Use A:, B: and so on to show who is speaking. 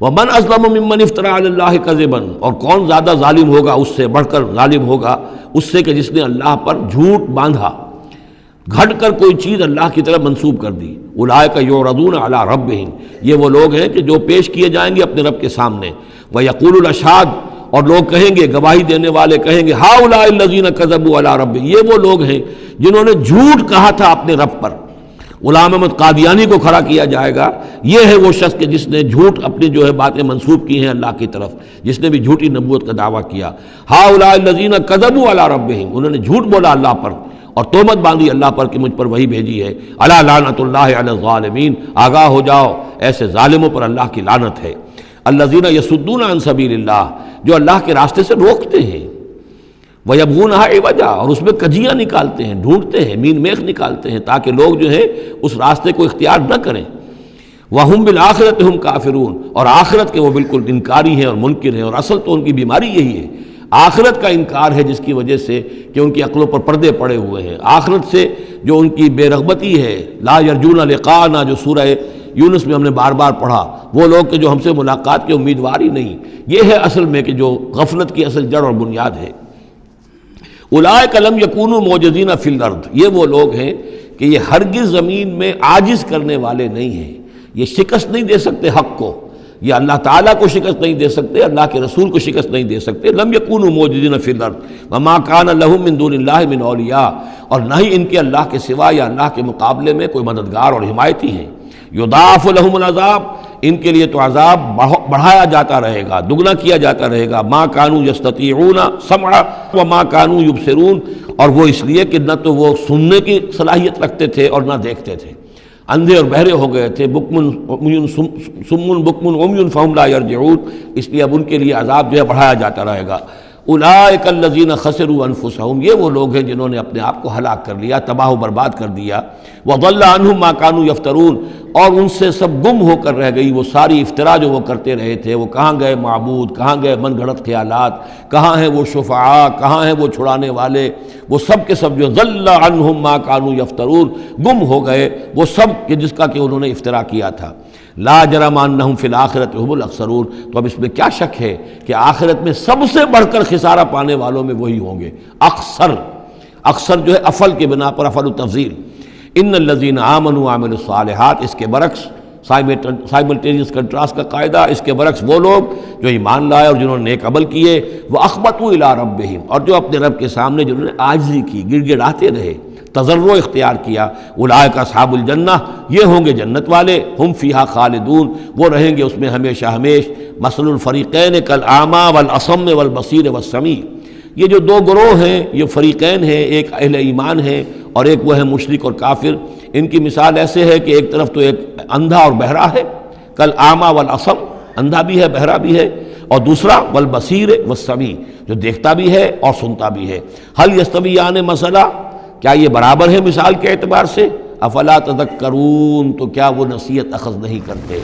A: ومن اظلم ممن افترى علی اللہ کذبا، اور کون زیادہ ظالم ہوگا، اس سے بڑھ کر ظالم ہوگا اس سے کہ جس نے اللہ پر جھوٹ باندھا، گھڑ کر کوئی چیز اللہ کی طرف منسوب کر دی۔ اولئک یعرضون علی ربہم، یہ وہ لوگ ہیں کہ جو پیش کیے جائیں گے اپنے رب کے سامنے۔ ویقول الاشہاد، اور لوگ کہیں گے، گواہی دینے والے کہیں گے، ہؤلاء الذین کذبوا علی ربہم، یہ وہ لوگ ہیں جنہوں نے جھوٹ کہا تھا اپنے رب پر۔ غلام احمد قادیانی کو کھڑا کیا جائے گا، یہ ہے وہ شخص کہ جس نے جھوٹ اپنی جو ہے باتیں منسوب کی ہیں اللہ کی طرف، جس نے بھی جھوٹی نبوت کا دعویٰ کیا۔ ہؤلاء الذین کذبوا علی ربہم، انہوں نے جھوٹ بولا اللہ پر اور تہمت باندھی اللہ پر کہ مجھ پر وہی بھیجی ہے۔ الا لعنۃ اللہ علی الظالمین، آگاہ ہو جاؤ ایسے ظالموں پر اللہ کی لعنت ہے۔ الذین یصدون عن سبیل اللہ، جو اللہ کے راستے سے روکتے ہیں، وَيَبْغُونَهَا عِوَجًا، اور اس میں کجیاں نکالتے ہیں، ڈھونڈتے ہیں، مین میخ نکالتے ہیں تاکہ لوگ جو ہے اس راستے کو اختیار نہ کریں۔ وَهُمْ بِالْآخِرَةِ هُمْ کافرون، اور آخرت کے وہ بالکل انکاری ہیں اور منکر ہیں، اور اصل تو ان کی بیماری یہی ہے، آخرت کا انکار ہے، جس کی وجہ سے کہ ان کی عقلوں پر پردے پڑے ہوئے ہیں۔ آخرت سے جو ان کی بے رغبتی ہے، لا یرجون لقاءنا، جو سورہ یونس میں ہم نے بار بار پڑھا، وہ لوگ کہ جو ہم سے ملاقات کے امیدوار ہی نہیں، یہ ہے اصل میں کہ جو غفلت کی اصل جڑ اور بنیاد ہے۔ اولئک لم یکونوا معجزین فی الارض، یہ وہ لوگ ہیں کہ یہ ہرگز زمین میں عاجز کرنے والے نہیں ہیں، یہ شکست نہیں دے سکتے حق کو، یہ اللہ تعالیٰ کو شکست نہیں دے سکتے، اللہ کے رسول کو شکست نہیں دے سکتے۔ لم یکونوا معجزین فی الارض وما کان لهم من دون اللہ من اولیاء، اور نہ ہی ان کے اللہ کے سوا یا اللہ کے مقابلے میں کوئی مددگار اور حمایتی ہیں۔ یضاعف لهم العذاب، ان کے لیے تو عذاب بڑھایا جاتا رہے گا، دگنا کیا جاتا رہے گا۔ ما کانوا یستطیعون سمع وما کانوا یبصرون، اور وہ اس لیے کہ نہ تو وہ سننے کی صلاحیت رکھتے تھے اور نہ دیکھتے تھے، اندھے اور بہرے ہو گئے تھے۔ سم بکم عمی فہم لا یرجعون، اس لیے اب ان کے لیے عذاب جو ہے بڑھایا جاتا رہے گا۔ اولئک الذین خسروا انفسهم، یہ وہ لوگ ہیں جنہوں نے اپنے آپ کو ہلاک کر لیا، تباہ و برباد کر دیا۔ وضل عنہم ما کانوا یفترون، اور ان سے سب گم ہو کر رہ گئی وہ ساری افترا جو وہ کرتے رہے تھے۔ وہ کہاں گئے معبود، کہاں گئے من گھڑت خیالات، کہاں ہیں وہ شفعاء، کہاں ہیں وہ چھڑانے والے، وہ سب کے سب جو ضل عنہم ما کانوا یفترون، گم ہو گئے وہ سب کہ جس کا کہ انہوں نے افترا کیا تھا۔ لا جرم انہم فی الآخرۃ هم الاخسرون، تو اب اس میں کیا شک ہے کہ آخرت میں سب سے بڑھ کر خسارہ پانے والوں میں وہی ہوں گے۔ اکثر جو ہے افل کے بنا پر افل التفضیل۔ ان الذین آمنوا وعملوا الصالحات، اس کے برعکس سائملٹینیس کنٹراسٹ کا قاعدہ، اس کے برعکس وہ لوگ جو ایمان لائے اور جنہوں نے نیک عمل کیے، وَأَخْبَتُوا إِلَىٰ رَبِّهِمْ، اور جو اپنے رب کے سامنے جنہوں نے عاجزی کی، گڑ گڑاتے رہے، تضرع اختیار کیا۔ اولئک اصحاب الجنہ، یہ ہوں گے جنت والے، ہم فیہا خالدون، وہ رہیں گے اس میں ہمیشہ ہمیش۔ مثل الفریقین کالاعمی والاصم والبصیر والسمیع، یہ جو دو گروہ ہیں، یہ فریقین ہیں، ایک اہل ایمان ہے اور ایک وہ ہے مشرک اور کافر۔ ان کی مثال ایسے ہے کہ ایک طرف تو ایک اندھا اور بہرا ہے، کالاعمی والاصم، اندھا بھی ہے بہرا بھی ہے، اور دوسرا والبصیر والسمیع، جو دیکھتا بھی ہے اور سنتا بھی ہے۔ هل یستویان مثلا، کیا یہ برابر ہے مثال کے اعتبار سے؟ افلا تذکرون، تو کیا وہ نصیحت اخذ نہیں کرتے؟